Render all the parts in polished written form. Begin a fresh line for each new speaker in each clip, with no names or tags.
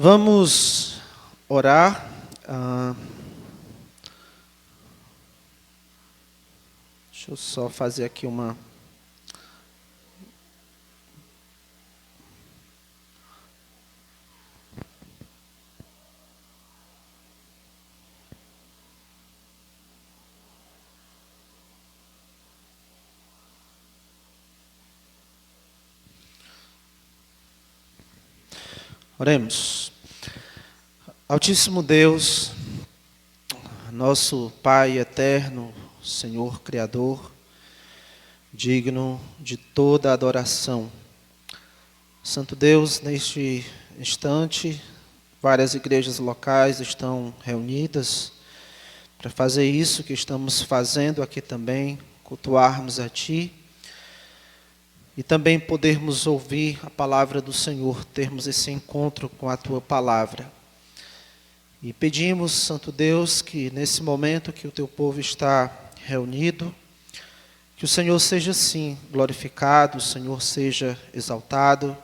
Vamos orar. Deixa eu só fazer aqui uma... Oremos. Altíssimo Deus, nosso Pai eterno, Senhor Criador, digno de toda adoração. Santo Deus, neste instante, várias igrejas locais estão reunidas para fazer isso que estamos fazendo aqui também, cultuarmos a Ti e também podermos ouvir a palavra do Senhor, termos esse encontro com a Tua palavra. E pedimos, Santo Deus, que nesse momento que o Teu povo está reunido, que o Senhor seja sim glorificado, o Senhor seja exaltado,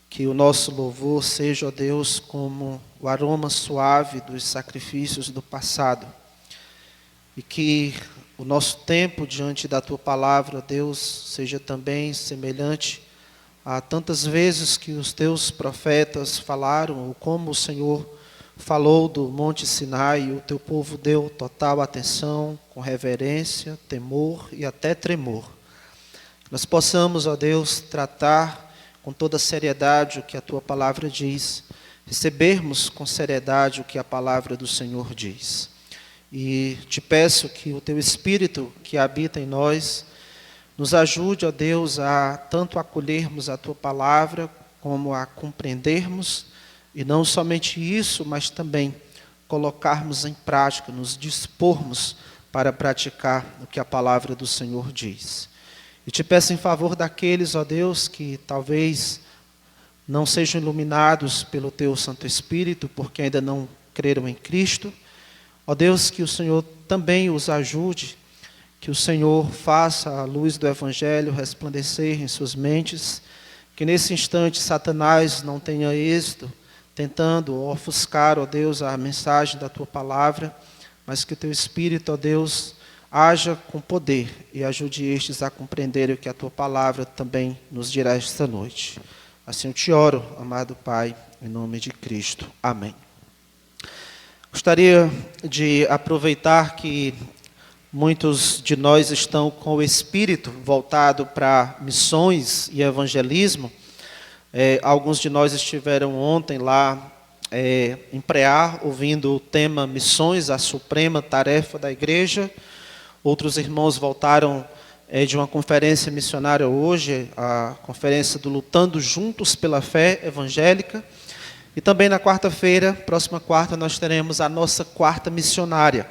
que o nosso louvor seja, ó Deus, como o aroma suave dos sacrifícios do passado. E que o nosso tempo diante da Tua palavra, ó Deus, seja também semelhante a tantas vezes que os Teus profetas falaram, ou como o Senhor falou do Monte Sinai, e o Teu povo deu total atenção, com reverência, temor e até tremor. Nós possamos, ó Deus, tratar com toda seriedade o que a Tua palavra diz, recebermos com seriedade o que a palavra do Senhor diz. E te peço que o Teu Espírito que habita em nós nos ajude, ó Deus, a tanto acolhermos a Tua palavra como a compreendermos, e não somente isso, mas também colocarmos em prática, nos dispormos para praticar o que a palavra do Senhor diz. E te peço em favor daqueles, ó Deus, que talvez não sejam iluminados pelo Teu Santo Espírito, porque ainda não creram em Cristo. Ó Deus, que o Senhor também os ajude, que o Senhor faça a luz do Evangelho resplandecer em suas mentes, que nesse instante Satanás não tenha êxito, tentando ofuscar, ó Deus, a mensagem da Tua palavra, mas que o Teu Espírito, ó Deus, haja com poder e ajude estes a compreenderem o que a Tua palavra também nos dirá esta noite. Assim eu te oro, amado Pai, em nome de Cristo. Amém. Gostaria de aproveitar que muitos de nós estão com o espírito voltado para missões e evangelismo. Alguns de nós estiveram ontem lá em Preá, ouvindo o tema Missões, a suprema tarefa da igreja. Outros irmãos voltaram de uma conferência missionária hoje, a conferência do Lutando Juntos pela Fé Evangélica. E também na quarta-feira, próxima quarta, nós teremos a nossa quarta missionária.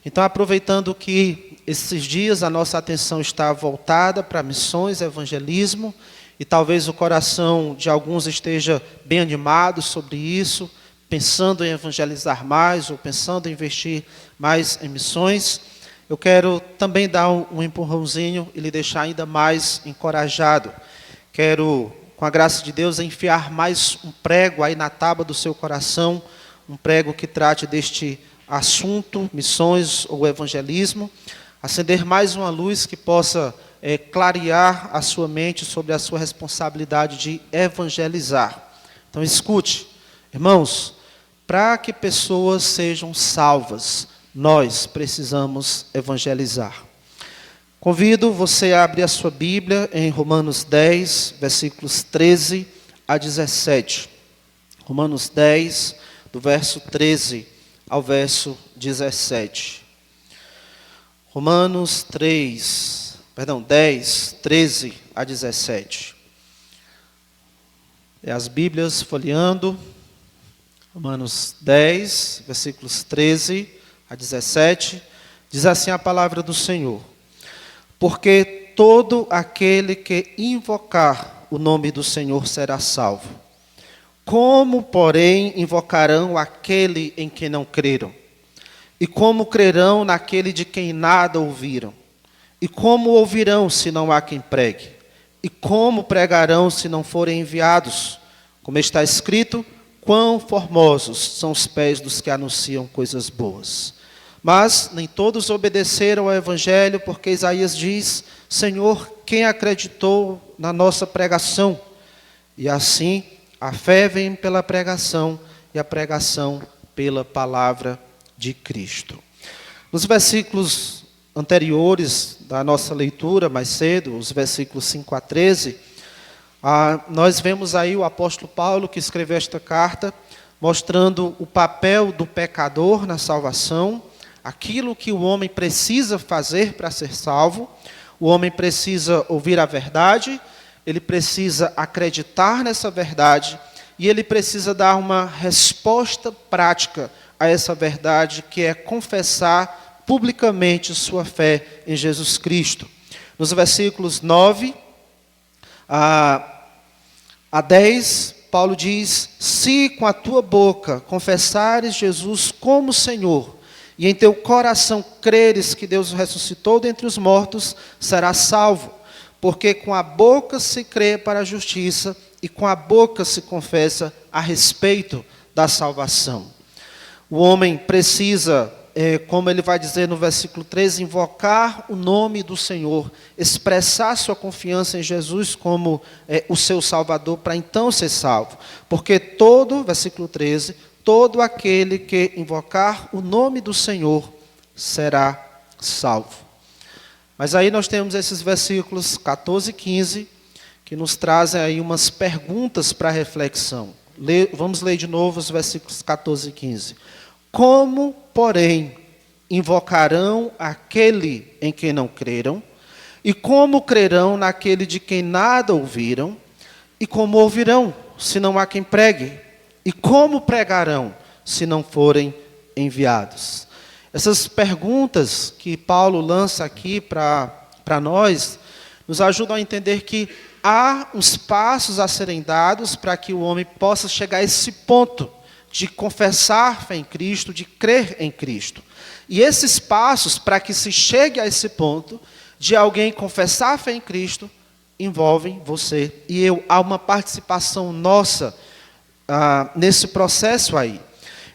Então, aproveitando que esses dias a nossa atenção está voltada para missões, evangelismo, e talvez o coração de alguns esteja bem animado sobre isso, pensando em evangelizar mais, ou pensando em investir mais em missões, eu quero também dar um empurrãozinho e lhe deixar ainda mais encorajado. Quero, com a graça de Deus, enfiar mais um prego aí na tábua do seu coração, um prego que trate deste assunto, missões ou evangelismo, acender mais uma luz que possa clarear a sua mente sobre a sua responsabilidade de evangelizar. Então escute, irmãos, para que pessoas sejam salvas, nós precisamos evangelizar. Convido você a abrir a sua Bíblia em Romanos 10, versículos 13 a 17. Romanos 10, do verso 13 ao verso 17. Romanos 10, 13 a 17. As Bíblias folheando. Romanos 10, versículos 13 a 17. Diz assim a palavra do Senhor: porque todo aquele que invocar o nome do Senhor será salvo. Como, porém, invocarão aquele em quem não creram? E como crerão naquele de quem nada ouviram? E como ouvirão se não há quem pregue? E como pregarão se não forem enviados? Como está escrito, quão formosos são os pés dos que anunciam coisas boas. Mas nem todos obedeceram ao evangelho, porque Isaías diz: Senhor, quem acreditou na nossa pregação? E assim, a fé vem pela pregação, e a pregação pela palavra de Cristo. Nos versículos anteriores da nossa leitura, mais cedo, os versículos 5 a 13, nós vemos aí o apóstolo Paulo, que escreveu esta carta, mostrando o papel do pecador na salvação, aquilo que o homem precisa fazer para ser salvo. O homem precisa ouvir a verdade, ele precisa acreditar nessa verdade, e ele precisa dar uma resposta prática a essa verdade, que é confessar publicamente sua fé em Jesus Cristo. Nos versículos 9 a 10, Paulo diz: se com a tua boca confessares Jesus como Senhor, e em teu coração creres que Deus o ressuscitou dentre os mortos, serás salvo. Porque com a boca se crê para a justiça, e com a boca se confessa a respeito da salvação. O homem precisa, como ele vai dizer no versículo 13, invocar o nome do Senhor, expressar sua confiança em Jesus como o seu Salvador, para então ser salvo. Porque versículo 13, todo aquele que invocar o nome do Senhor será salvo. Mas aí nós temos esses versículos 14 e 15, que nos trazem aí umas perguntas para reflexão. Vamos ler de novo os versículos 14 e 15. Como, porém, invocarão aquele em quem não creram? E como crerão naquele de quem nada ouviram? E como ouvirão, se não há quem pregue? E como pregarão, se não forem enviados? Essas perguntas que Paulo lança aqui para nós, nos ajudam a entender que há uns passos a serem dados para que o homem possa chegar a esse ponto de confessar fé em Cristo, de crer em Cristo. E esses passos, para que se chegue a esse ponto de alguém confessar fé em Cristo, envolvem você e eu. Há uma participação nossa nesse processo aí.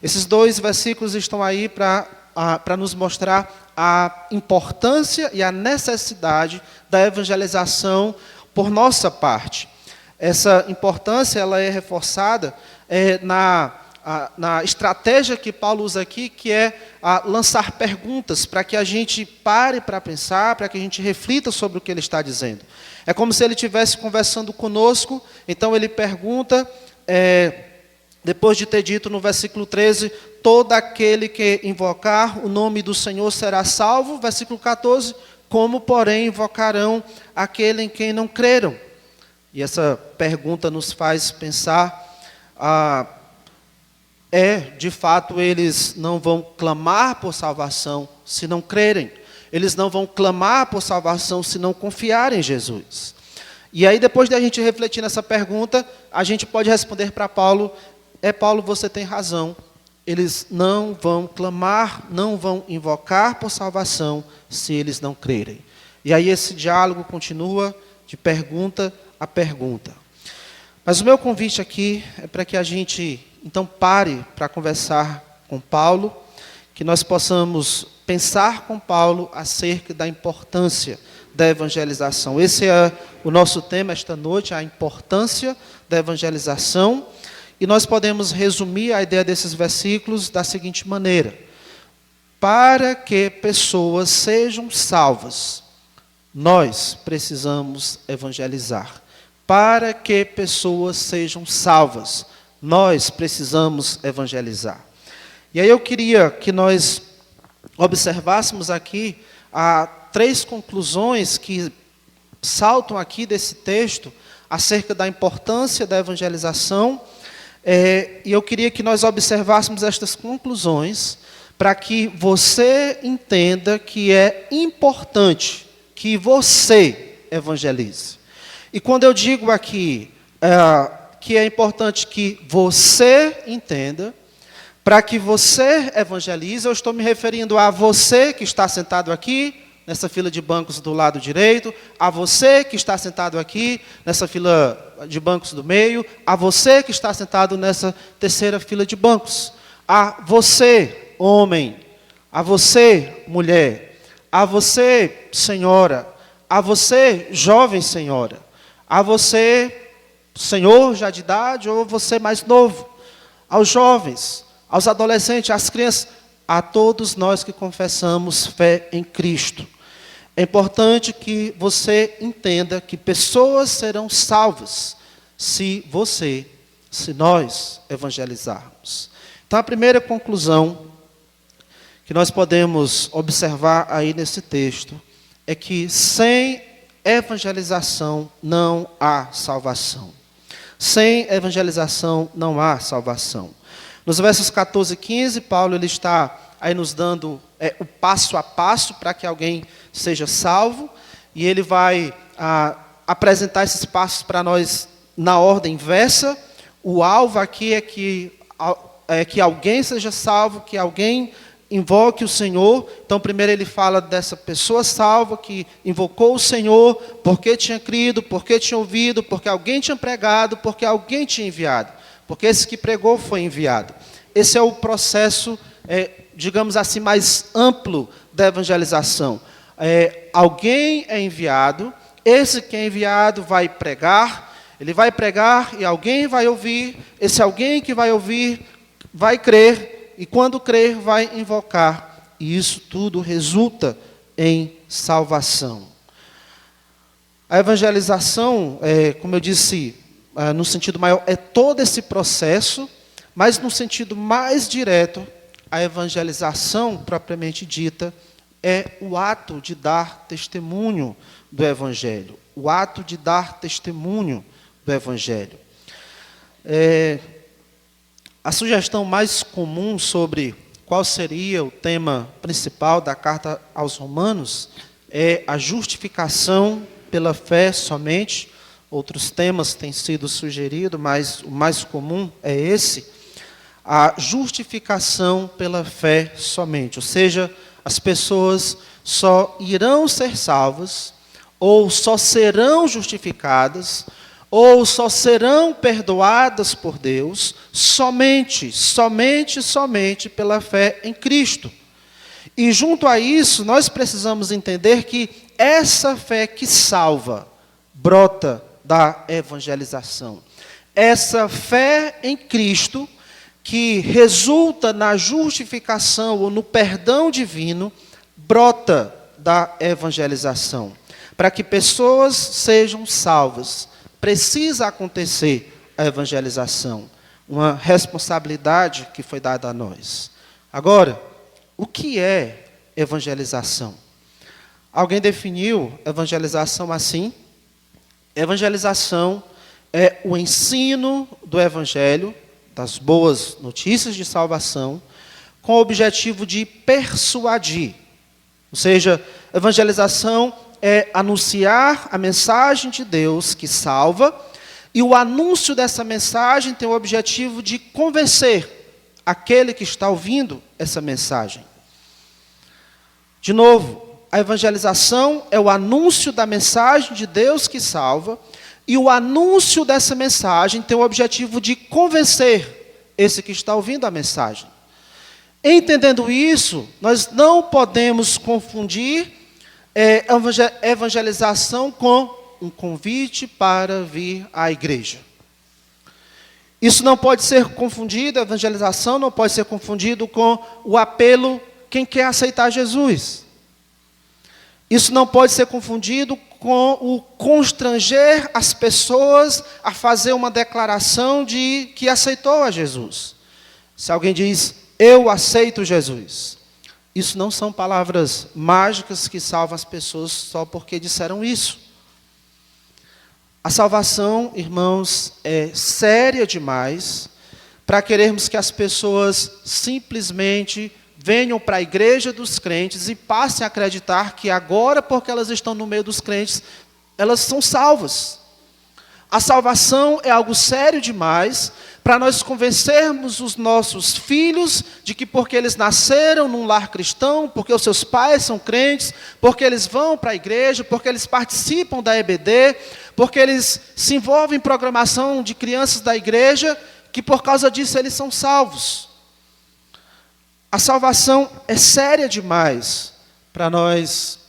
Esses dois versículos estão aí para nos mostrar a importância e a necessidade da evangelização por nossa parte. Essa importância ela é reforçada na estratégia que Paulo usa aqui, que é lançar perguntas para que a gente pare para pensar, para que a gente reflita sobre o que ele está dizendo. É como se ele estivesse conversando conosco, então ele pergunta, depois de ter dito no versículo 13, todo aquele que invocar o nome do Senhor será salvo. Versículo 14, como porém invocarão aquele em quem não creram? E essa pergunta nos faz pensar, de fato, eles não vão clamar por salvação se não crerem. Eles não vão clamar por salvação se não confiarem em Jesus. E aí, depois de a gente refletir nessa pergunta, a gente pode responder para Paulo: Paulo, você tem razão. Eles não vão clamar, não vão invocar por salvação se eles não crerem. E aí esse diálogo continua de pergunta a pergunta. Mas o meu convite aqui é para que a gente, então, pare para conversar com Paulo, que nós possamos pensar com Paulo acerca da importância da evangelização. Esse é o nosso tema esta noite, a importância da evangelização. E nós podemos resumir a ideia desses versículos da seguinte maneira: para que pessoas sejam salvas, nós precisamos evangelizar. Para que pessoas sejam salvas, nós precisamos evangelizar. E aí eu queria que nós observássemos aqui 3 conclusões que saltam aqui desse texto acerca da importância da evangelização. E eu queria que nós observássemos estas conclusões para que você entenda que é importante que você evangelize. E quando eu digo aqui que é importante que você entenda, para que você evangelize, eu estou me referindo a você que está sentado aqui, nessa fila de bancos do lado direito, a você que está sentado aqui, nessa fila de bancos do meio, a você que está sentado nessa terceira fila de bancos, a você, homem, a você, mulher, a você, senhora, a você, jovem senhora, a você, senhor já de idade ou você mais novo, aos jovens, aos adolescentes, às crianças, a todos nós que confessamos fé em Cristo. É importante que você entenda que pessoas serão salvas se nós evangelizarmos. Então, a primeira conclusão que nós podemos observar aí nesse texto é que sem evangelização não há salvação. Sem evangelização não há salvação. Nos versos 14 e 15, Paulo ele está aí nos dando o passo a passo para que alguém seja salvo, e ele vai apresentar esses passos para nós na ordem inversa. O alvo aqui é que alguém seja salvo, que alguém invoque o Senhor. Então, primeiro ele fala dessa pessoa salva que invocou o Senhor, porque tinha crido, porque tinha ouvido, porque alguém tinha pregado, porque alguém tinha enviado, porque esse que pregou foi enviado. Esse é o processo, digamos assim, mais amplo da evangelização. Alguém é enviado, esse que é enviado vai pregar, ele vai pregar e alguém vai ouvir, esse alguém que vai ouvir vai crer, e quando crer vai invocar, e isso tudo resulta em salvação. A evangelização, como eu disse, no sentido maior, é todo esse processo, mas no sentido mais direto, a evangelização propriamente dita é o ato de dar testemunho do Evangelho. O ato de dar testemunho do Evangelho. A sugestão mais comum sobre qual seria o tema principal da carta aos Romanos é a justificação pela fé somente. Outros temas têm sido sugeridos, mas o mais comum é esse. A justificação pela fé somente. Ou seja, as pessoas só irão ser salvas, ou só serão justificadas, ou só serão perdoadas por Deus, somente pela fé em Cristo. E junto a isso, nós precisamos entender que essa fé que salva, brota da evangelização. Essa fé em Cristo, que resulta na justificação ou no perdão divino, brota da evangelização. Para que pessoas sejam salvas, precisa acontecer a evangelização, uma responsabilidade que foi dada a nós. Agora, o que é evangelização? Alguém definiu evangelização assim: evangelização é o ensino do Evangelho, das boas notícias de salvação, com o objetivo de persuadir. Ou seja, evangelização é anunciar a mensagem de Deus que salva, e o anúncio dessa mensagem tem o objetivo de convencer aquele que está ouvindo essa mensagem. De novo, a evangelização é o anúncio da mensagem de Deus que salva, e o anúncio dessa mensagem tem o objetivo de convencer esse que está ouvindo a mensagem. Entendendo isso, nós não podemos confundir evangelização com um convite para vir à igreja. Isso não pode ser confundido, a evangelização não pode ser confundido com o apelo quem quer aceitar Jesus. Isso não pode ser confundido com o constranger as pessoas a fazer uma declaração de que aceitou a Jesus. Se alguém diz, eu aceito Jesus, isso não são palavras mágicas que salvam as pessoas só porque disseram isso. A salvação, irmãos, é séria demais para querermos que as pessoas simplesmente venham para a igreja dos crentes e passem a acreditar que agora, porque elas estão no meio dos crentes, elas são salvas. A salvação é algo sério demais para nós convencermos os nossos filhos de que porque eles nasceram num lar cristão, porque os seus pais são crentes, porque eles vão para a igreja, porque eles participam da EBD, porque eles se envolvem em programação de crianças da igreja, que por causa disso eles são salvos. A salvação é séria demais para nós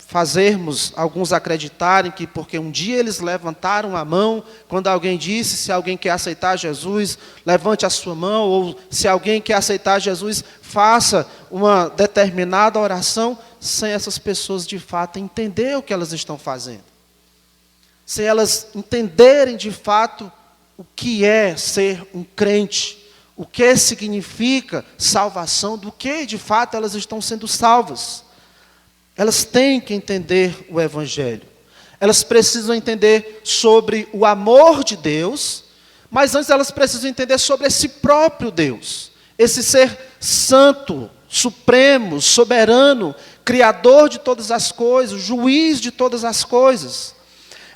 fazermos alguns acreditarem que porque um dia eles levantaram a mão, quando alguém disse, se alguém quer aceitar Jesus, levante a sua mão, ou se alguém quer aceitar Jesus, faça uma determinada oração, sem essas pessoas de fato entender o que elas estão fazendo. Sem elas entenderem de fato o que é ser um crente, o que significa salvação, do que de fato elas estão sendo salvas. Elas têm que entender o Evangelho. Elas precisam entender sobre o amor de Deus, mas antes elas precisam entender sobre esse próprio Deus. Esse ser santo, supremo, soberano, criador de todas as coisas, juiz de todas as coisas.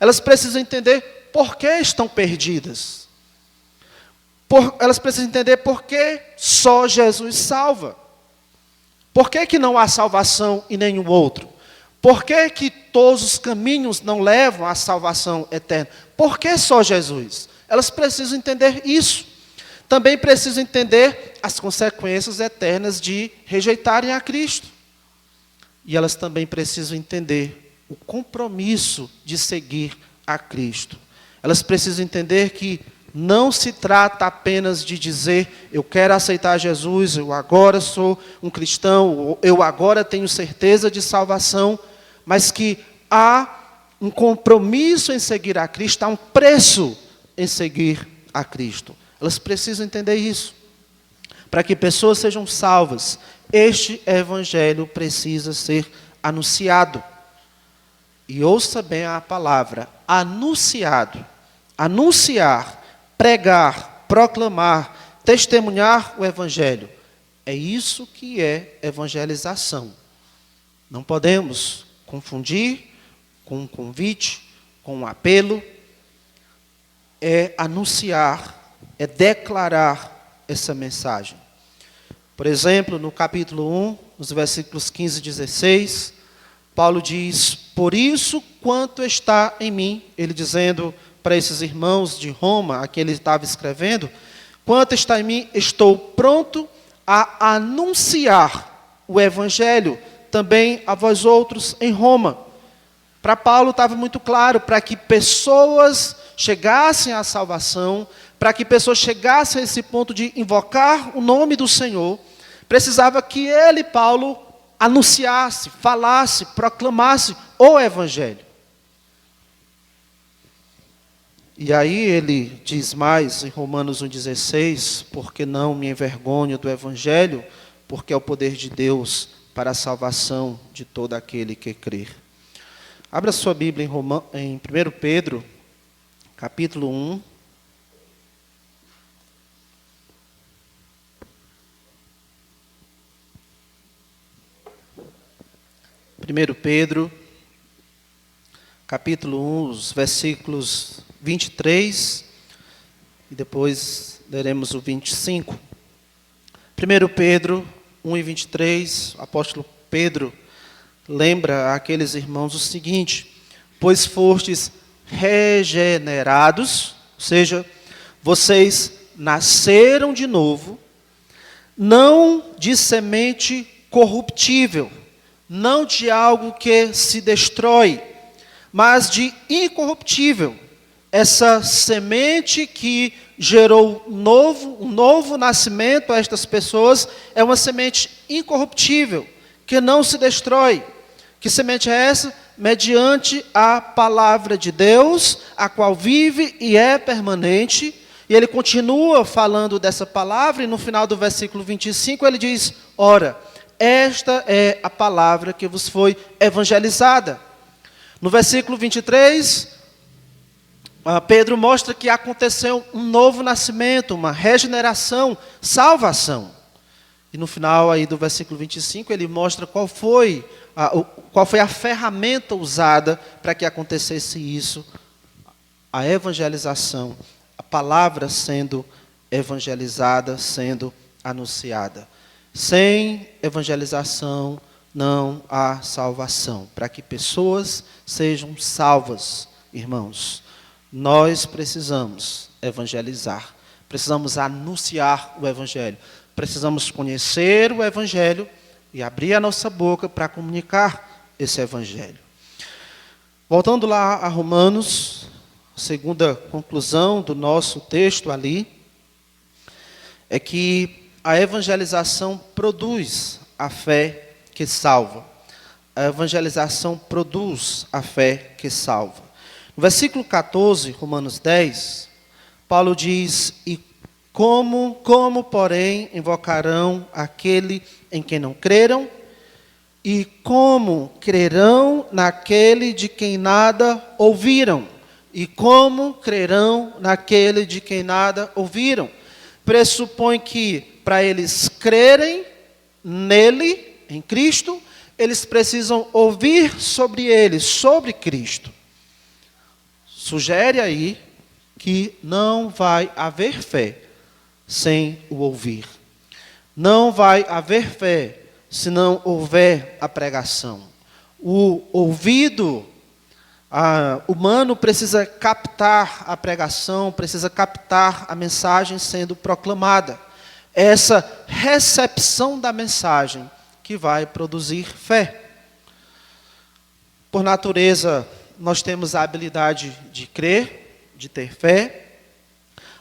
Elas precisam entender por que estão perdidas. Elas precisam entender por que só Jesus salva. Por que não há salvação em nenhum outro? Por que todos os caminhos não levam à salvação eterna? Por que só Jesus? Elas precisam entender isso. Também precisam entender as consequências eternas de rejeitarem a Cristo. E elas também precisam entender o compromisso de seguir a Cristo. Elas precisam entender que não se trata apenas de dizer, eu quero aceitar Jesus, eu agora sou um cristão, eu agora tenho certeza de salvação, mas que há um compromisso em seguir a Cristo, há um preço em seguir a Cristo. Elas precisam entender isso. Para que pessoas sejam salvas, este evangelho precisa ser anunciado. E ouça bem a palavra, anunciado. Anunciar, pregar, proclamar, testemunhar o evangelho. É isso que é evangelização. Não podemos confundir com um convite, com um apelo. É anunciar, é declarar essa mensagem. Por exemplo, no capítulo 1, nos versículos 15 e 16, Paulo diz, por isso quanto está em mim, ele dizendo para esses irmãos de Roma, a quem ele estava escrevendo, quanto está em mim, estou pronto a anunciar o evangelho também a vós outros em Roma. Para Paulo estava muito claro, para que pessoas chegassem à salvação, para que pessoas chegassem a esse ponto de invocar o nome do Senhor, precisava que ele, Paulo, anunciasse, falasse, proclamasse o evangelho. E aí ele diz mais em Romanos 1,16, porque não me envergonho do evangelho, porque é o poder de Deus para a salvação de todo aquele que crer. Abra sua Bíblia em 1 Pedro, capítulo 1. Primeiro Pedro, capítulo 1, os versículos 23, e depois leremos o 25. 1 Pedro 1 e 23, o apóstolo Pedro lembra àqueles irmãos o seguinte, pois fostes regenerados, ou seja, vocês nasceram de novo, não de semente corruptível, não de algo que se destrói, mas de incorruptível. Essa semente que gerou um novo nascimento a estas pessoas é uma semente incorruptível, que não se destrói. Que semente é essa? Mediante a palavra de Deus, a qual vive e é permanente. E ele continua falando dessa palavra, e no final do versículo 25 ele diz, ora, esta é a palavra que vos foi evangelizada. No versículo 23, Pedro mostra que aconteceu um novo nascimento, uma regeneração, salvação. E no final aí do versículo 25, ele mostra qual foi a ferramenta usada para que acontecesse isso a evangelização, a palavra sendo evangelizada, sendo anunciada. Sem evangelização não há salvação. Para que pessoas sejam salvas, irmãos, nós precisamos evangelizar, precisamos anunciar o evangelho, precisamos conhecer o evangelho e abrir a nossa boca para comunicar esse evangelho. Voltando lá a Romanos, a segunda conclusão do nosso texto ali, é que a evangelização produz a fé que salva. A evangelização produz a fé que salva. No versículo 14, Romanos 10, Paulo diz: e como, porém, invocarão aquele em quem não creram? E como crerão naquele de quem nada ouviram? E como crerão naquele de quem nada ouviram? Pressupõe que, para eles crerem nele, em Cristo, eles precisam ouvir sobre ele, sobre Cristo. Sugere aí que não vai haver fé sem o ouvir. Não vai haver fé se não houver a pregação. O ouvido humano precisa captar a pregação, precisa captar a mensagem sendo proclamada. Essa recepção da mensagem que vai produzir fé. Por natureza, nós temos a habilidade de crer, de ter fé.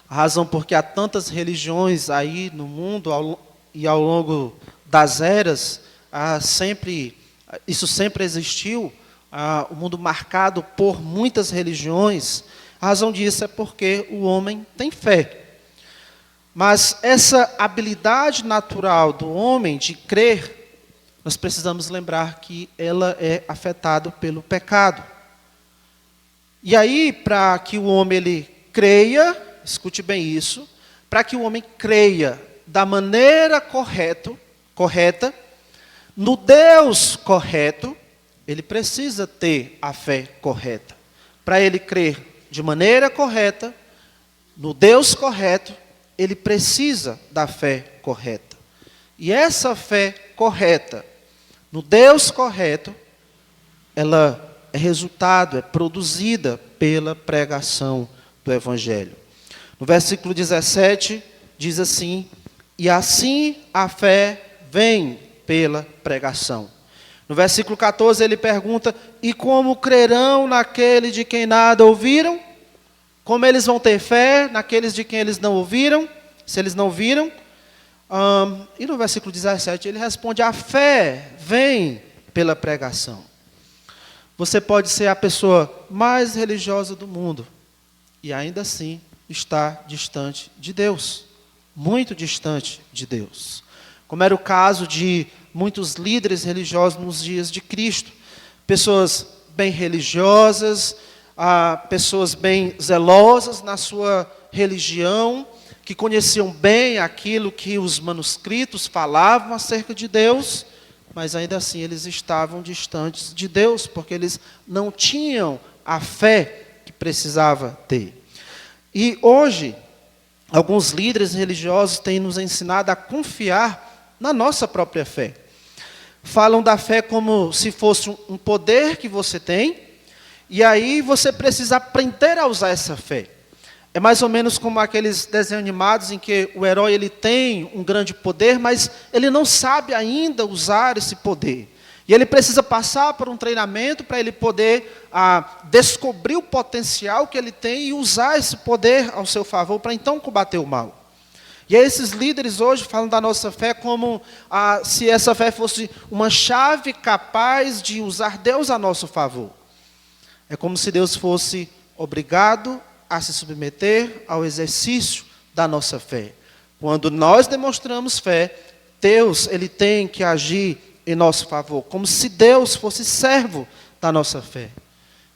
A razão porque há tantas religiões aí no mundo e ao longo das eras, isso sempre existiu, o mundo marcado por muitas religiões. A razão disso é porque o homem tem fé. Mas essa habilidade natural do homem de crer, nós precisamos lembrar que ela é afetada pelo pecado. E aí, para que o homem ele creia, escute bem isso, para que o homem creia da maneira correta, no Deus correto, ele precisa ter a fé correta. Para ele crer de maneira correta, no Deus correto, ele precisa da fé correta. E essa fé correta, no Deus correto, ela é resultado, é produzida pela pregação do Evangelho. No versículo 17, diz assim: e assim a fé vem pela pregação. No versículo 14 ele pergunta: e como crerão naquele de quem nada ouviram? Como eles vão ter fé naqueles de quem eles não ouviram? Se eles não viram? E no versículo 17 ele responde: a fé vem pela pregação. Você pode ser a pessoa mais religiosa do mundo e ainda assim está distante de Deus, muito distante de Deus. Como era o caso de muitos líderes religiosos nos dias de Cristo. Pessoas bem religiosas, pessoas bem zelosas na sua religião, que conheciam bem aquilo que os manuscritos falavam acerca de Deus, mas ainda assim eles estavam distantes de Deus, porque eles não tinham a fé que precisava ter. E hoje, alguns líderes religiosos têm nos ensinado a confiar na nossa própria fé. Falam da fé como se fosse um poder que você tem, e aí você precisa aprender a usar essa fé. É mais ou menos como aqueles desenhos animados em que o herói ele tem um grande poder, mas ele não sabe ainda usar esse poder. E ele precisa passar por um treinamento para ele poder descobrir o potencial que ele tem e usar esse poder ao seu favor para então combater o mal. E aí esses líderes hoje falam da nossa fé como se essa fé fosse uma chave capaz de usar Deus a nosso favor. É como se Deus fosse obrigado a se submeter ao exercício da nossa fé. Quando nós demonstramos fé, Deus ele tem que agir em nosso favor, como se Deus fosse servo da nossa fé.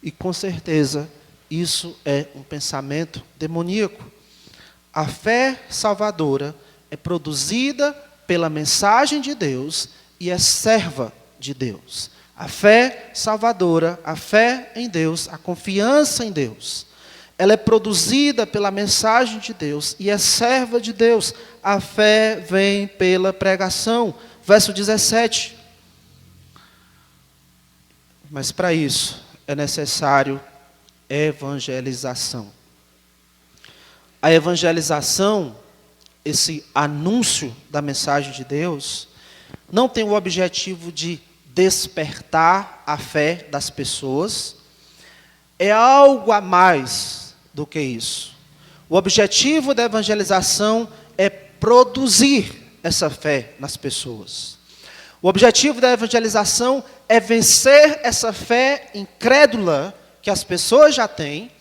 E com certeza isso é um pensamento demoníaco. A fé salvadora é produzida pela mensagem de Deus e é serva de Deus. A fé salvadora, a fé em Deus, a confiança em Deus, ela é produzida pela mensagem de Deus e é serva de Deus. A fé vem pela pregação. Verso 17. Mas para isso é necessário evangelização. A evangelização, esse anúncio da mensagem de Deus, não tem o objetivo de despertar a fé das pessoas. É algo a mais do que isso. O objetivo da evangelização é produzir essa fé nas pessoas. O objetivo da evangelização é vencer essa fé incrédula que as pessoas já têm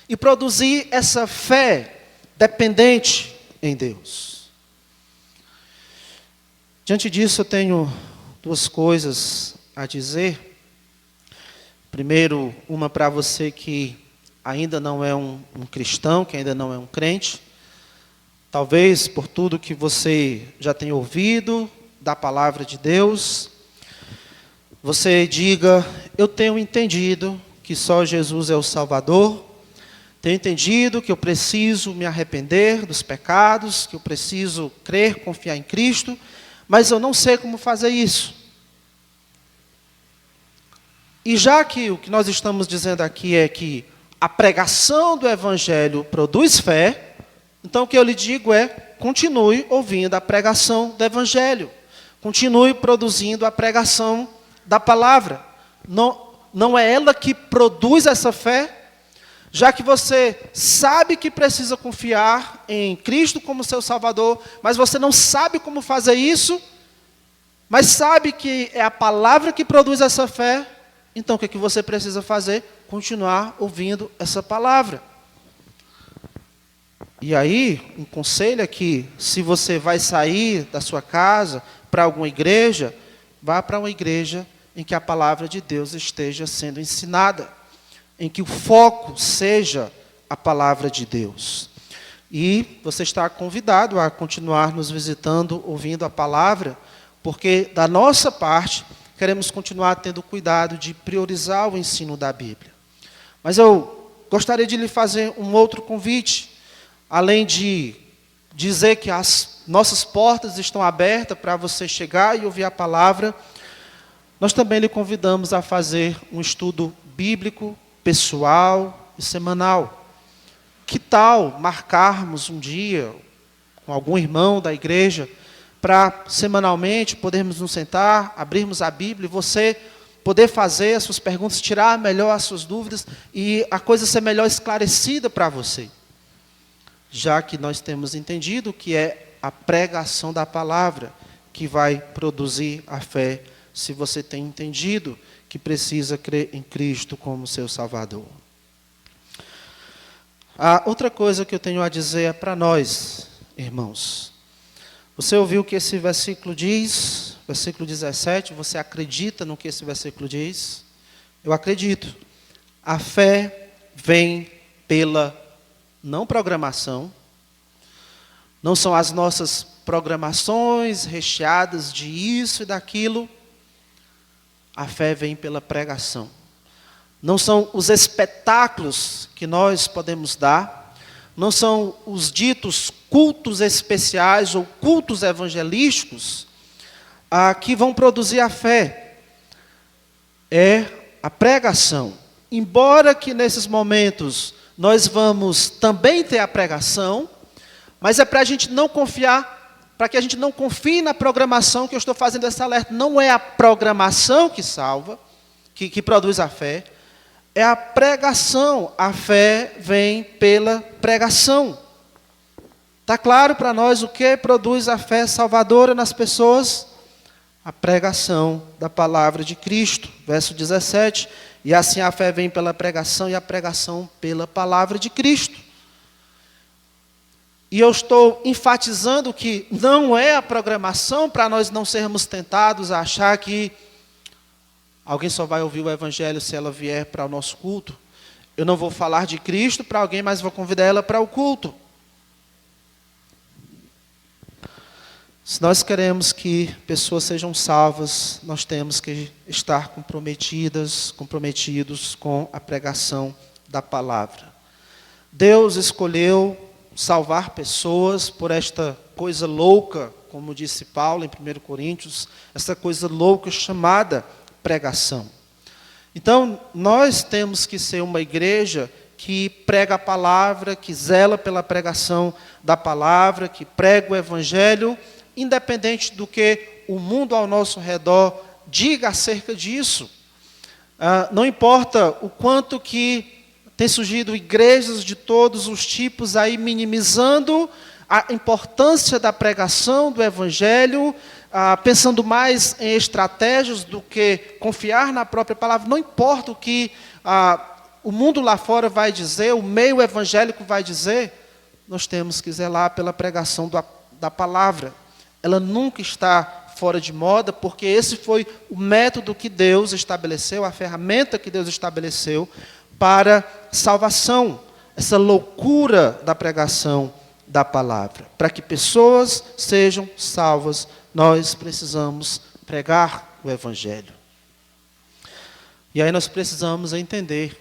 e produzir essa fé dependente em Deus. Diante disso, eu tenho duas coisas a dizer. Primeiro, uma para você que ainda não é um cristão, que ainda não é um crente. Talvez por tudo que você já tem ouvido da palavra de Deus, você diga: eu tenho entendido que só Jesus é o Salvador, tenho entendido que eu preciso me arrepender dos pecados, que eu preciso crer, confiar em Cristo, mas eu não sei como fazer isso. E já que o que nós estamos dizendo aqui é que a pregação do Evangelho produz fé, então o que eu lhe digo é: continue ouvindo a pregação do Evangelho. Continue produzindo a pregação da palavra. Não é ela que produz essa fé. Já que você sabe que precisa confiar em Cristo como seu Salvador, mas você não sabe como fazer isso, mas sabe que é a palavra que produz essa fé, então o que você precisa fazer? Continuar ouvindo essa palavra. E aí, um conselho é que, se você vai sair da sua casa para alguma igreja, vá para uma igreja em que a palavra de Deus esteja sendo ensinada, em que o foco seja a palavra de Deus. E você está convidado a continuar nos visitando, ouvindo a palavra, porque da nossa parte, queremos continuar tendo cuidado de priorizar o ensino da Bíblia. Mas eu gostaria de lhe fazer um outro convite, além de dizer que as nossas portas estão abertas para você chegar e ouvir a palavra, nós também lhe convidamos a fazer um estudo bíblico, pessoal e semanal. Que tal marcarmos um dia com algum irmão da igreja para semanalmente podermos nos sentar, abrirmos a Bíblia e você poder fazer as suas perguntas, tirar melhor as suas dúvidas e a coisa ser melhor esclarecida para você? Já que nós temos entendido que é a pregação da palavra que vai produzir a fé, se você tem entendido que precisa crer em Cristo como seu Salvador. A outra coisa que eu tenho a dizer é para nós, irmãos. Você ouviu o que esse versículo diz? Versículo 17, você acredita no que esse versículo diz? Eu acredito. A fé vem pela não programação, não são as nossas programações recheadas de isso e daquilo. A fé vem pela pregação. Não são os espetáculos que nós podemos dar, não são os ditos cultos especiais ou cultos evangelísticos que vão produzir a fé. É a pregação. Embora que nesses momentos nós vamos também ter a pregação, mas é para a gente não confiar, para que a gente não confie na programação que eu estou fazendo esse alerta. Não é a programação que salva, que produz a fé, é a pregação. A fé vem pela pregação. Está claro para nós o que produz a fé salvadora nas pessoas? A pregação da palavra de Cristo. Verso 17. E assim a fé vem pela pregação e a pregação pela palavra de Cristo. E eu estou enfatizando que não é a programação para nós não sermos tentados a achar que alguém só vai ouvir o Evangelho se ela vier para o nosso culto. Eu não vou falar de Cristo para alguém, mas vou convidar ela para o culto. Se nós queremos que pessoas sejam salvas, nós temos que estar comprometidos com a pregação da palavra. Deus escolheu salvar pessoas por esta coisa louca, como disse Paulo em 1 Coríntios, essa coisa louca chamada pregação. Então, nós temos que ser uma igreja que prega a palavra, que zela pela pregação da palavra, que prega o evangelho, independente do que o mundo ao nosso redor diga acerca disso. Não importa o quanto que tem surgido igrejas de todos os tipos aí minimizando a importância da pregação do evangelho, pensando mais em estratégias do que confiar na própria palavra. Não importa o que o mundo lá fora vai dizer, o meio evangélico vai dizer, nós temos que zelar pela pregação da palavra. Ela nunca está fora de moda, porque esse foi o método que Deus estabeleceu, a ferramenta que Deus estabeleceu para salvação, essa loucura da pregação da palavra. Para que pessoas sejam salvas, nós precisamos pregar o evangelho. E aí nós precisamos entender,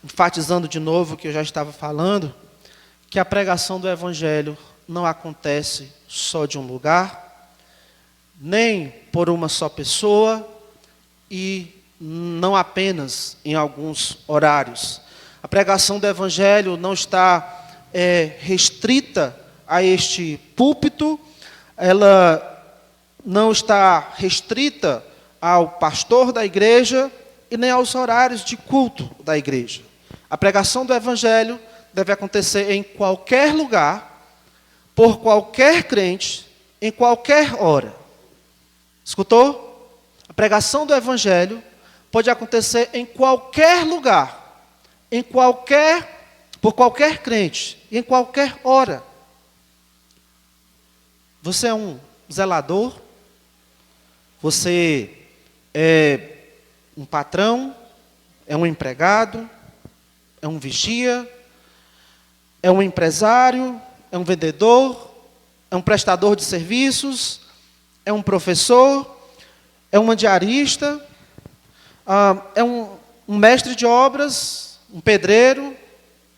enfatizando de novo o que eu já estava falando, que a pregação do evangelho não acontece só de um lugar, nem por uma só pessoa e não apenas em alguns horários. A pregação do evangelho não está restrita a este púlpito, ela não está restrita ao pastor da igreja e nem aos horários de culto da igreja. A pregação do evangelho deve acontecer em qualquer lugar, por qualquer crente, em qualquer hora. Escutou? A pregação do evangelho pode acontecer em qualquer lugar, por qualquer crente, em qualquer hora. Você é um zelador? Você é um patrão? É um empregado? É um vigia? É um empresário? É um vendedor? É um prestador de serviços? É um professor? É um diarista? É um mestre de obras? Um pedreiro?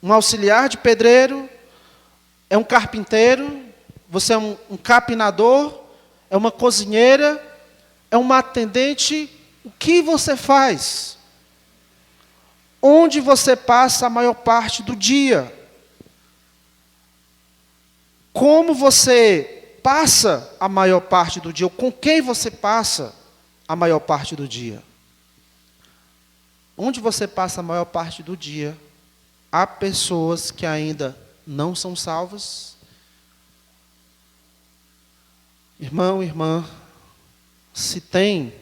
Um auxiliar de pedreiro? É um carpinteiro? Você é um capinador? É uma cozinheira? É uma atendente? O que você faz? Onde você passa a maior parte do dia? Como você passa a maior parte do dia? Ou com quem você passa a maior parte do dia? Onde você passa a maior parte do dia, há pessoas que ainda não são salvas. Irmão, irmã, se tem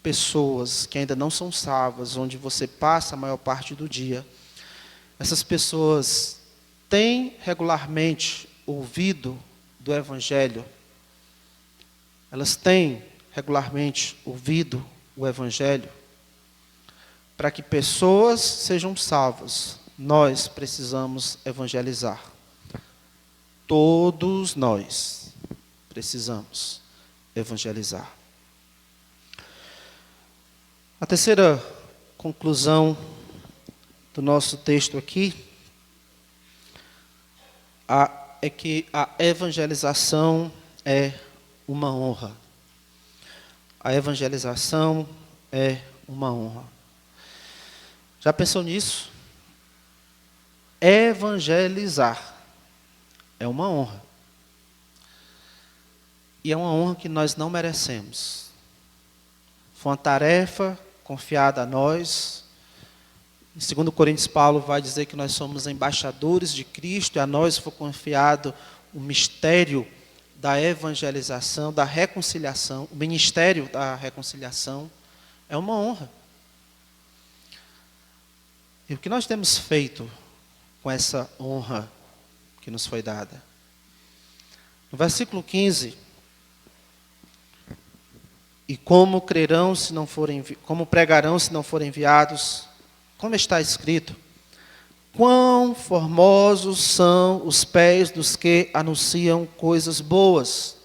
pessoas que ainda não são salvas, onde você passa a maior parte do dia, essas pessoas têm regularmente ouvido do evangelho, elas têm regularmente ouvido o evangelho. Para que pessoas sejam salvas, nós precisamos evangelizar. Todos nós precisamos evangelizar. A terceira conclusão do nosso texto aqui é que a evangelização é uma honra. A evangelização é uma honra. Já pensou nisso? Evangelizar é uma honra. E é uma honra que nós não merecemos. Foi uma tarefa confiada a nós. Em 2 Coríntios, Paulo vai dizer que nós somos embaixadores de Cristo, e a nós foi confiado o mistério da evangelização, da reconciliação, o ministério da reconciliação. É uma honra. E o que nós temos feito com essa honra que nos foi dada? No versículo 15, e como crerão se não forem, como pregarão se não forem enviados, como está escrito, quão formosos são os pés dos que anunciam coisas boas.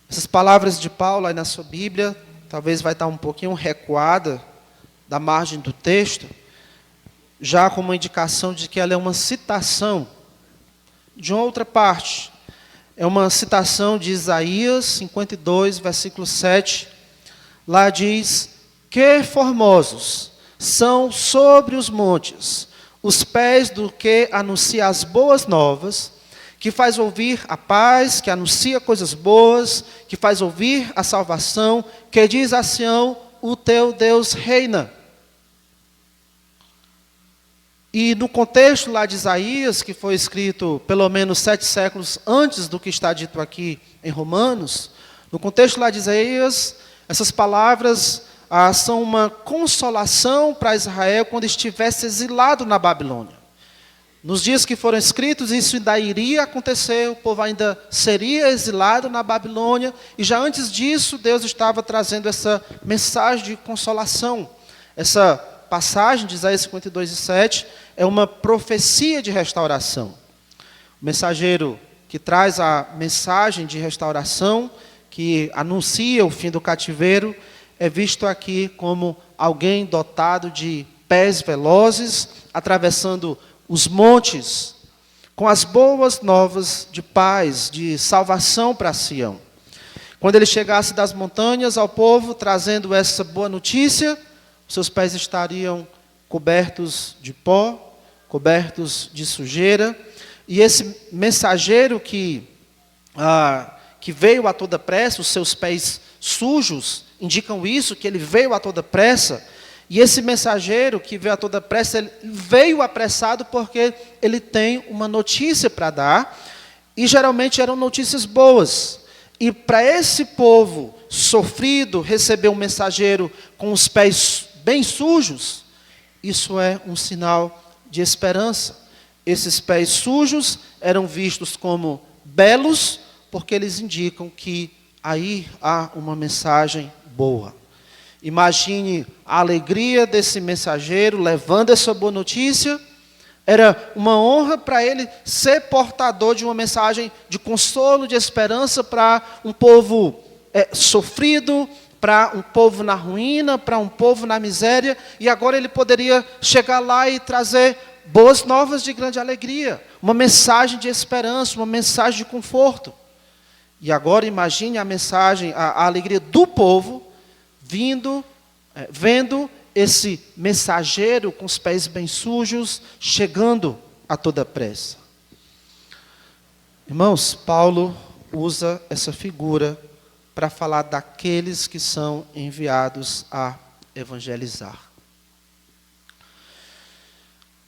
Essas palavras de Paulo aí na sua Bíblia, talvez vai estar um pouquinho recuada da margem do texto, já como uma indicação de que ela é uma citação de uma outra parte. É uma citação de Isaías 52, versículo 7. Lá diz: que formosos são sobre os montes os pés do que anuncia as boas novas, que faz ouvir a paz, que anuncia coisas boas, que faz ouvir a salvação, que diz a Sião: o teu Deus reina. E no contexto lá de Isaías, que foi escrito pelo menos 7 séculos antes do que está dito aqui em Romanos, no contexto lá de Isaías, essas palavras são uma consolação para Israel quando estivesse exilado na Babilônia. Nos dias que foram escritos, isso ainda iria acontecer, o povo ainda seria exilado na Babilônia, e já antes disso, Deus estava trazendo essa mensagem de consolação. Essa passagem de Isaías 52, 7 é uma profecia de restauração. O mensageiro que traz a mensagem de restauração, que anuncia o fim do cativeiro, é visto aqui como alguém dotado de pés velozes, atravessando os montes, com as boas novas de paz, de salvação para Sião. Quando ele chegasse das montanhas ao povo, trazendo essa boa notícia, seus pés estariam cobertos de pó, cobertos de sujeira, e esse mensageiro que veio a toda pressa, os seus pés sujos indicam isso, que ele veio a toda pressa. E esse mensageiro que veio a toda pressa, ele veio apressado porque ele tem uma notícia para dar, e geralmente eram notícias boas. E para esse povo sofrido, receber um mensageiro com os pés bem sujos, isso é um sinal de esperança. Esses pés sujos eram vistos como belos, porque eles indicam que aí há uma mensagem boa. Imagine a alegria desse mensageiro levando essa boa notícia. Era uma honra para ele ser portador de uma mensagem de consolo, de esperança para um povo sofrido, para um povo na ruína, para um povo na miséria. E agora ele poderia chegar lá e trazer boas novas de grande alegria, uma mensagem de esperança, uma mensagem de conforto. E agora imagine a mensagem, a alegria do povo, vendo esse mensageiro com os pés bem sujos, chegando a toda pressa. Irmãos, Paulo usa essa figura para falar daqueles que são enviados a evangelizar.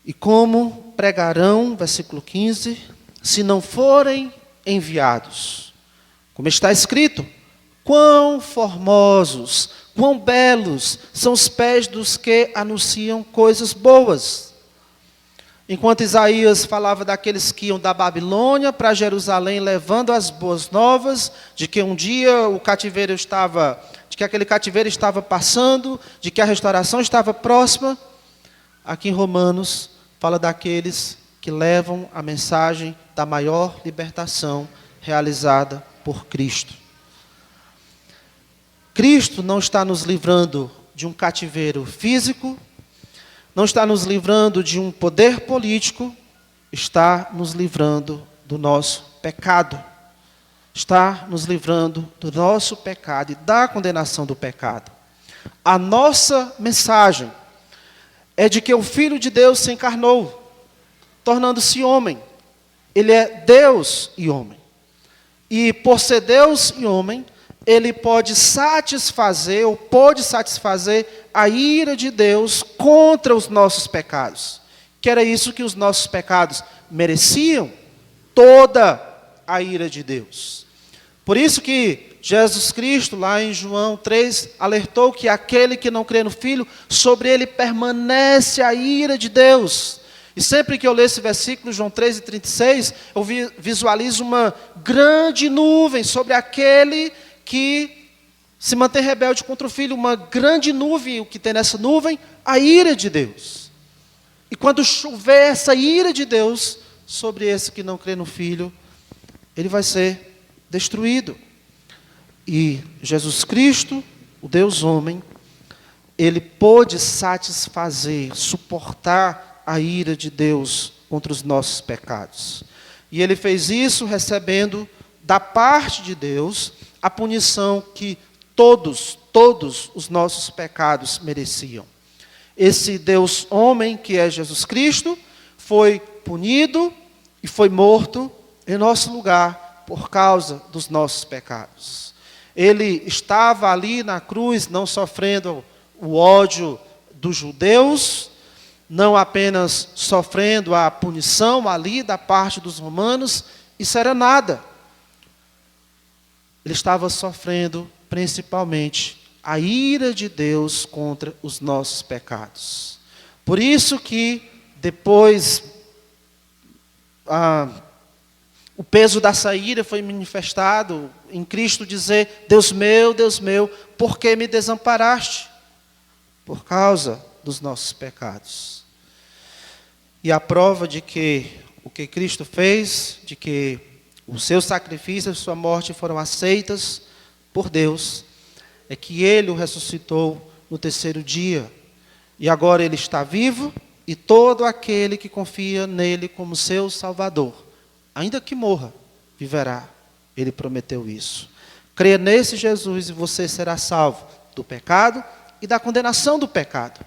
E como pregarão, versículo 15, se não forem enviados? Como está escrito: quão formosos, quão belos são os pés dos que anunciam coisas boas. Enquanto Isaías falava daqueles que iam da Babilônia para Jerusalém, levando as boas novas, de que um dia aquele cativeiro estava passando, de que a restauração estava próxima, aqui em Romanos fala daqueles que levam a mensagem da maior libertação realizada por Cristo. Cristo não está nos livrando de um cativeiro físico, não está nos livrando de um poder político, está nos livrando do nosso pecado. Está nos livrando do nosso pecado e da condenação do pecado. A nossa mensagem é de que o Filho de Deus se encarnou, tornando-se homem. Ele é Deus e homem. E por ser Deus e homem, ele pode satisfazer a ira de Deus contra os nossos pecados. Que era isso que os nossos pecados mereciam, toda a ira de Deus. Por isso que Jesus Cristo, lá em João 3, alertou que aquele que não crê no Filho, sobre ele permanece a ira de Deus. E sempre que eu leio esse versículo, João 3:36, eu visualizo uma grande nuvem sobre aquele que se mantém rebelde contra o Filho, uma grande nuvem. O que tem nessa nuvem? A ira de Deus. E quando chover essa ira de Deus sobre esse que não crê no Filho, ele vai ser destruído. E Jesus Cristo, o Deus homem, ele pôde satisfazer, suportar a ira de Deus contra os nossos pecados. E ele fez isso recebendo da parte de Deus a punição que todos os nossos pecados mereciam. Esse Deus homem, que é Jesus Cristo, foi punido e foi morto em nosso lugar por causa dos nossos pecados. Ele estava ali na cruz, não sofrendo o ódio dos judeus, não apenas sofrendo a punição ali da parte dos romanos, isso era nada. Ele estava sofrendo principalmente a ira de Deus contra os nossos pecados. Por isso que depois o peso dessa ira foi manifestado em Cristo dizer: Deus meu, por que me desamparaste? Por causa dos nossos pecados. E a prova de que o que Cristo fez, de que o seu sacrifício e a sua morte foram aceitas por Deus, é que Ele o ressuscitou no terceiro dia. E agora Ele está vivo, e todo aquele que confia nele como seu Salvador, ainda que morra, viverá. Ele prometeu isso. Creia nesse Jesus e você será salvo do pecado e da condenação do pecado.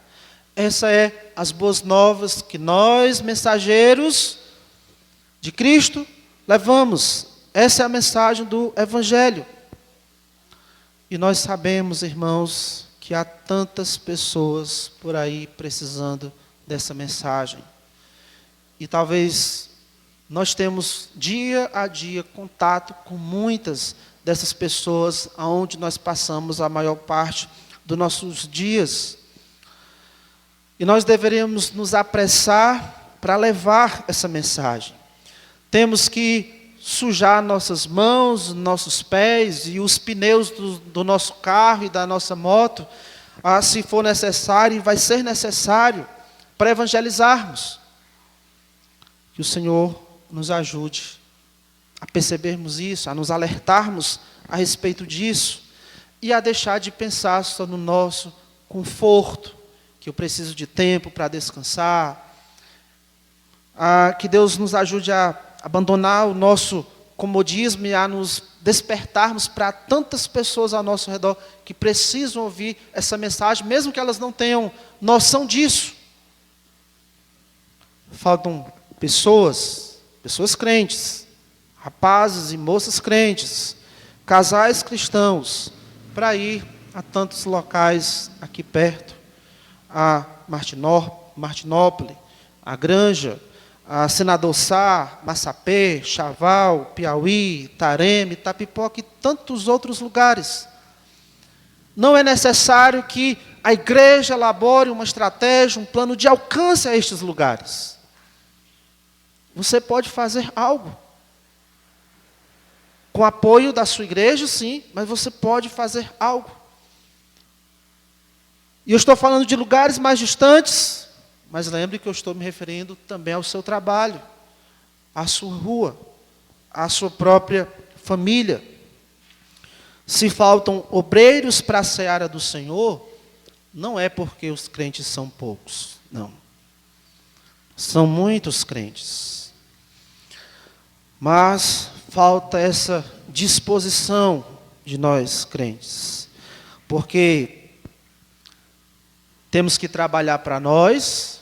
Essa é as boas novas que nós, mensageiros de Cristo, levamos. Essa é a mensagem do Evangelho. E nós sabemos, irmãos, que há tantas pessoas por aí precisando dessa mensagem. E talvez nós temos dia a dia contato com muitas dessas pessoas aonde nós passamos a maior parte dos nossos dias. E nós deveríamos nos apressar para levar essa mensagem. Temos que sujar nossas mãos, nossos pés e os pneus do nosso carro e da nossa moto, se for necessário, e vai ser necessário para evangelizarmos. Que o Senhor nos ajude a percebermos isso, a nos alertarmos a respeito disso e a deixar de pensar só no nosso conforto, que eu preciso de tempo para descansar. Que Deus nos ajude a abandonar o nosso comodismo e a nos despertarmos para tantas pessoas ao nosso redor que precisam ouvir essa mensagem, mesmo que elas não tenham noção disso. Faltam pessoas crentes, rapazes e moças crentes, casais cristãos, para ir a tantos locais aqui perto, a Martinópolis, a Granja, a Senador Sá, Massapê, Chaval, Piauí, Tareme, Itapipoca e tantos outros lugares. Não é necessário que a igreja elabore uma estratégia, um plano de alcance a estes lugares. Você pode fazer algo. Com apoio da sua igreja, sim, mas você pode fazer algo. E eu estou falando de lugares mais distantes, mas lembre que eu estou me referindo também ao seu trabalho, à sua rua, à sua própria família. Se faltam obreiros para a seara do Senhor, não é porque os crentes são poucos, não. São muitos crentes. Mas falta essa disposição de nós crentes. Porque temos que trabalhar para nós,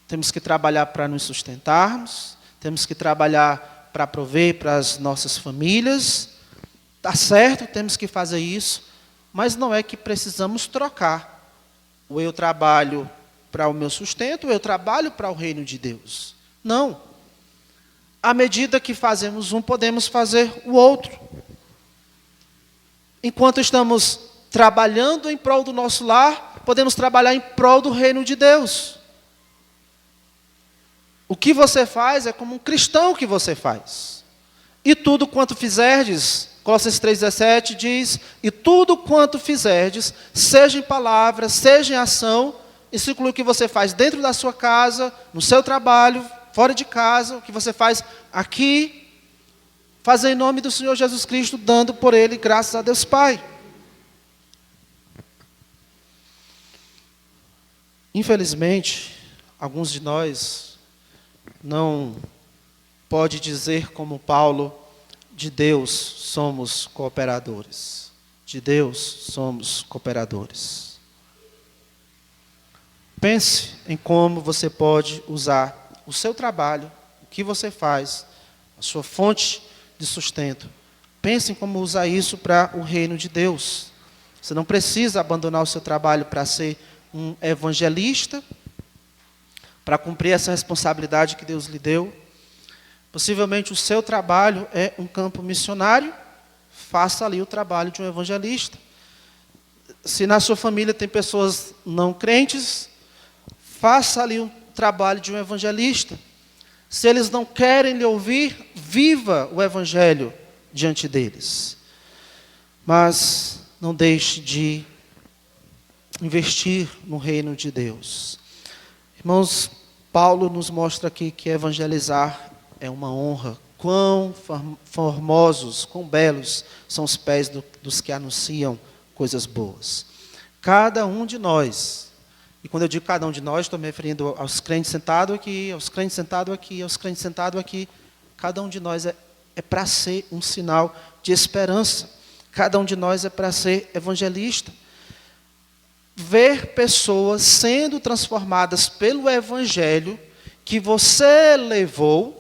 temos que trabalhar para nos sustentarmos, temos que trabalhar para prover para as nossas famílias. Está certo, temos que fazer isso, mas não é que precisamos trocar. Ou eu trabalho para o meu sustento, ou eu trabalho para o reino de Deus. Não. À medida que fazemos um, podemos fazer o outro. Enquanto estamos trabalhando em prol do nosso lar, podemos trabalhar em prol do reino de Deus. O que você faz é como um cristão que você faz. E tudo quanto fizerdes, Colossenses 3,17 diz, e tudo quanto fizerdes, seja em palavra, seja em ação, isso inclui o que você faz dentro da sua casa, no seu trabalho, fora de casa, o que você faz aqui, fazer em nome do Senhor Jesus Cristo, dando por Ele graças a Deus Pai. Infelizmente, alguns de nós não pode dizer como Paulo, de Deus somos cooperadores. De Deus somos cooperadores. Pense em como você pode usar o seu trabalho, o que você faz, a sua fonte de sustento. Pense em como usar isso para o reino de Deus. Você não precisa abandonar o seu trabalho para ser um evangelista, para cumprir essa responsabilidade que Deus lhe deu. Possivelmente o seu trabalho é um campo missionário, faça ali o trabalho de um evangelista. Se na sua família tem pessoas não crentes, faça ali o trabalho de um evangelista. Se eles não querem lhe ouvir, viva o evangelho diante deles. Mas não deixe de investir no reino de Deus. Irmãos, Paulo nos mostra aqui que evangelizar é uma honra. Quão formosos, quão belos são os pés dos que anunciam coisas boas. Cada um de nós, e quando eu digo cada um de nós, estou me referindo aos crentes sentados aqui, aos crentes sentados aqui, aos crentes sentados aqui. Cada um de nós é para ser um sinal de esperança. Cada um de nós é para ser evangelista. Ver pessoas sendo transformadas pelo evangelho que você levou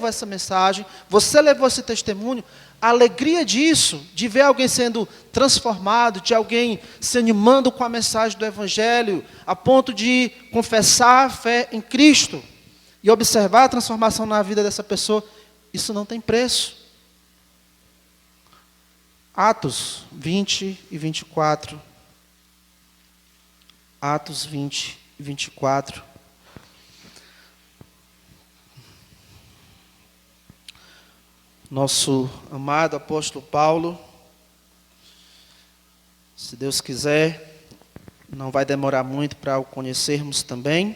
essa mensagem, você levou esse testemunho, a alegria disso, de ver alguém sendo transformado, de alguém se animando com a mensagem do evangelho, a ponto de confessar a fé em Cristo e observar a transformação na vida dessa pessoa, isso não tem preço. Atos 20 e 24. Atos 20 e 24. Nosso amado apóstolo Paulo, se Deus quiser, não vai demorar muito para o conhecermos também,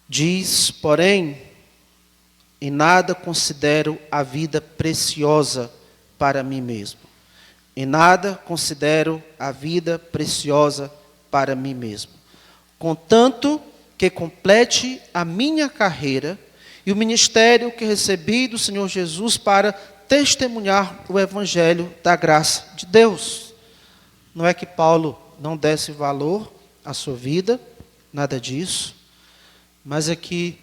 diz, porém, em nada considero a vida preciosa para mim mesmo. Em nada considero a vida preciosa para mim mesmo. Contanto que complete a minha carreira e o ministério que recebi do Senhor Jesus para testemunhar o evangelho da graça de Deus. Não é que Paulo não desse valor à sua vida, nada disso, mas é que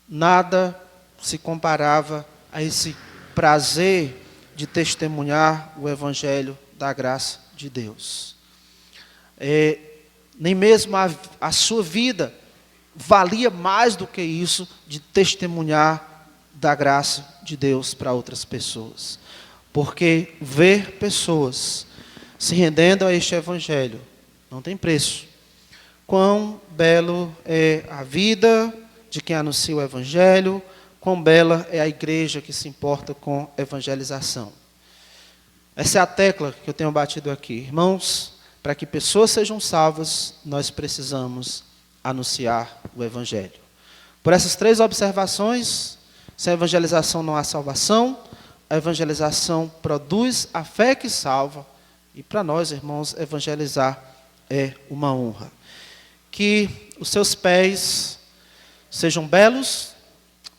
nada se comparava a esse prazer de testemunhar o evangelho da graça de Deus. Nem mesmo a sua vida valia mais do que isso de testemunhar da graça de Deus para outras pessoas. Porque ver pessoas se rendendo a este evangelho não tem preço. Quão belo é a vida de quem anuncia o evangelho, quão bela é a igreja que se importa com evangelização. Essa é a tecla que eu tenho batido aqui. Irmãos, para que pessoas sejam salvas, nós precisamos anunciar o evangelho. Por essas 3 observações, sem evangelização não há salvação, a evangelização produz a fé que salva, e para nós, irmãos, evangelizar é uma honra. Que os seus pés sejam belos,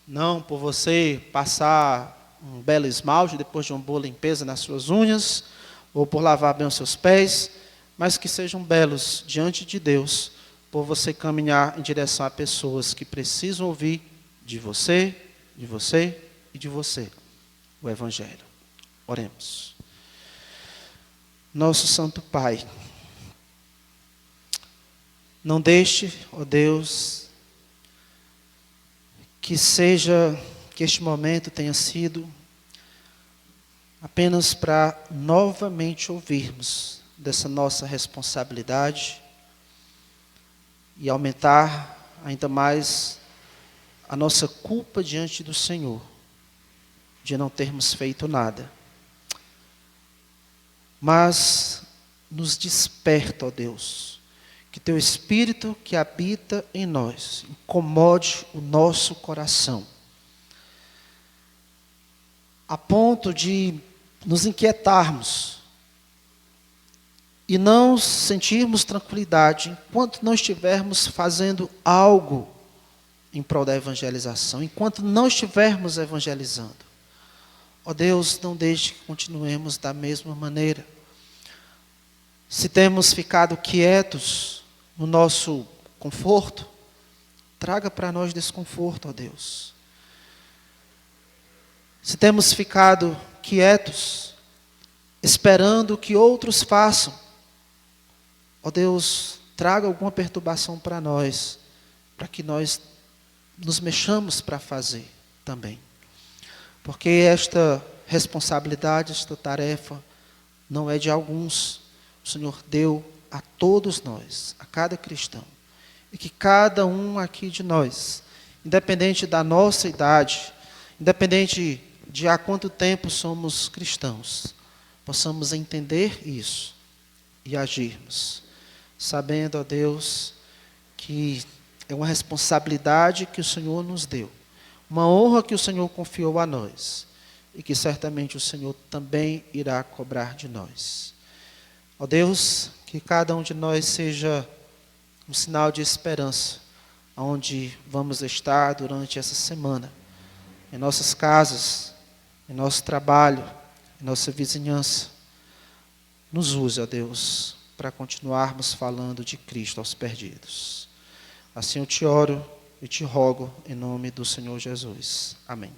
não por você passar um belo esmalte depois de uma boa limpeza nas suas unhas, ou por lavar bem os seus pés, mas que sejam belos diante de Deus, por você caminhar em direção a pessoas que precisam ouvir de você e de você o evangelho. Oremos. Nosso Santo Pai, não deixe, ó Deus, que este momento tenha sido apenas para novamente ouvirmos dessa nossa responsabilidade e aumentar ainda mais a nossa culpa diante do Senhor de não termos feito nada. Mas nos desperta, ó Deus, que Teu Espírito que habita em nós incomode o nosso coração, a ponto de nos inquietarmos e não sentirmos tranquilidade enquanto não estivermos fazendo algo em prol da evangelização, enquanto não estivermos evangelizando. Ó Deus, não deixe que continuemos da mesma maneira. Se temos ficado quietos no nosso conforto, traga para nós desconforto, ó Deus. Se temos ficado quietos, esperando que outros façam, ó Deus, traga alguma perturbação para nós, para que nós nos mexamos para fazer também. Porque esta responsabilidade, esta tarefa, não é de alguns. O Senhor deu a todos nós, a cada cristão. E que cada um aqui de nós, independente da nossa idade, independente de há quanto tempo somos cristãos, possamos entender isso e agirmos, sabendo, ó Deus, que é uma responsabilidade que o Senhor nos deu, uma honra que o Senhor confiou a nós, e que certamente o Senhor também irá cobrar de nós. Ó Deus, que cada um de nós seja um sinal de esperança, onde vamos estar durante essa semana, em nossas casas, em nosso trabalho, em nossa vizinhança. Nos use, ó Deus, para continuarmos falando de Cristo aos perdidos. Assim eu te oro e te rogo em nome do Senhor Jesus. Amém.